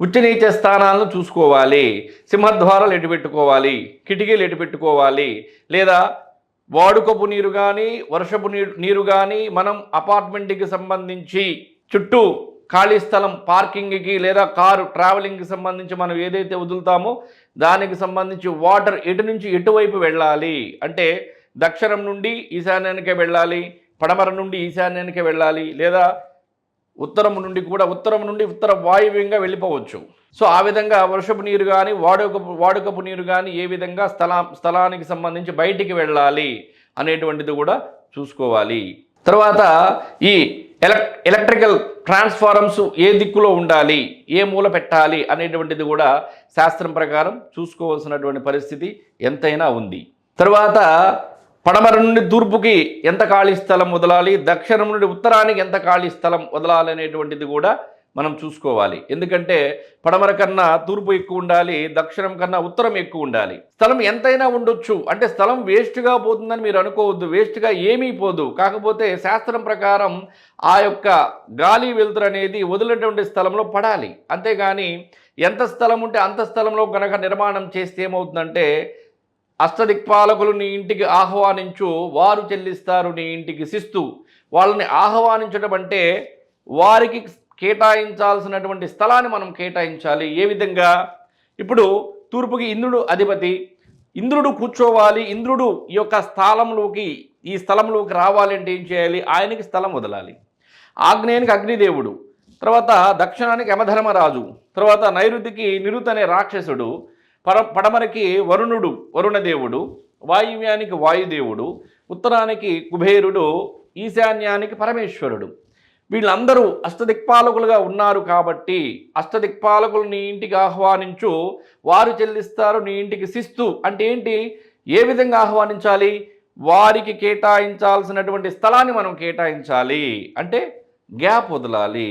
ఉచ్చనీచ స్థానాలను చూసుకోవాలి. సింహద్వారాలు ఎటు పెట్టుకోవాలి, కిటికీలు ఎటు పెట్టుకోవాలి, లేదా వాడుకపు నీరు కానీ వర్షపు నీరు కానీ మనం అపార్ట్మెంట్కి సంబంధించి చుట్టూ ఖాళీ స్థలం పార్కింగ్కి లేదా కారు ట్రావెలింగ్కి సంబంధించి మనం ఏదైతే వదులుతామో దానికి సంబంధించి వాటర్ ఎటు నుంచి ఎటువైపు వెళ్ళాలి అంటే దక్షిణం నుండి ఈశాన్యానికే వెళ్ళాలి, పడమర నుండి ఈశాన్యానికే వెళ్ళాలి, లేదా ఉత్తరం నుండి ఉత్తర వాయువ్యంగా వెళ్ళిపోవచ్చు. సో ఆ విధంగా వర్షపు నీరు కానీ వాడుకపు నీరు కానీ ఏ విధంగా స్థలానికి సంబంధించి బయటికి వెళ్ళాలి అనేటువంటిది కూడా చూసుకోవాలి. తర్వాత ఈ ఎలక్ట్రికల్ ట్రాన్స్ఫార్మర్స్ ఏ దిక్కులో ఉండాలి, ఏ మూల పెట్టాలి అనేటువంటిది కూడా శాస్త్రం ప్రకారం చూసుకోవాల్సినటువంటి పరిస్థితి ఎంతైనా ఉంది. తర్వాత పడమర నుండి తూర్పుకి ఎంత ఖాళీ స్థలం వదలాలి, దక్షిణం నుండి ఉత్తరానికి ఎంత ఖాళీ స్థలం వదలాలి అనేటువంటిది కూడా మనం చూసుకోవాలి. ఎందుకంటే పడమర కన్నా తూర్పు ఎక్కువ ఉండాలి, దక్షిణం కన్నా ఉత్తరం ఎక్కువ ఉండాలి. స్థలం ఎంతైనా ఉండొచ్చు, అంటే స్థలం వేస్ట్గా పోతుందని మీరు అనుకోవద్దు, వేస్ట్గా ఏమీ పోదు. కాకపోతే శాస్త్రం ప్రకారం ఆ యొక్క గాలి వెలుతురు అనేది వదిలినటువంటి స్థలంలో పడాలి. అంతేగాని ఎంత స్థలం ఉంటే అంత స్థలంలో కనుక నిర్మాణం చేస్తే ఏమవుతుందంటే అష్టదిక్పాలకులు నీ ఇంటికి ఆహ్వానించు, వారు చెల్లిస్తారు నీ ఇంటికి శిస్తు. వాళ్ళని ఆహ్వానించడం అంటే వారికి కేటాయించాల్సినటువంటి స్థలాన్ని మనం కేటాయించాలి. ఏ విధంగా? ఇప్పుడు తూర్పుకి ఇంద్రుడు అధిపతి, ఇంద్రుడు కూర్చోవాలి, ఇంద్రుడు ఈ యొక్క ఈ స్థలంలోకి రావాలి అంటే ఏం చేయాలి? ఆయనకి స్థలం వదలాలి. ఆగ్నేయానికి అగ్నిదేవుడు, తర్వాత దక్షిణానికి యమధర్మరాజు, తర్వాత నైరుతికి నిరుత్ అనే రాక్షసుడు, పడమరకి వరుణదేవుడు, వాయువ్యానికి వాయుదేవుడు, ఉత్తరానికి కుబేరుడు, ఈశాన్యానికి పరమేశ్వరుడు. వీళ్ళందరూ అష్టదిక్పాలకులుగా ఉన్నారు కాబట్టి అష్టదిక్పాలకులు నీ ఇంటికి ఆహ్వానించు, వారు చెల్లిస్తారు నీ ఇంటికి శిస్తు. అంటే ఏంటి? ఏ విధంగా ఆహ్వానించాలి? వారికి కేటాయించాల్సినటువంటి స్థలాన్ని మనం కేటాయించాలి, అంటే గ్యాప్ వదలాలి.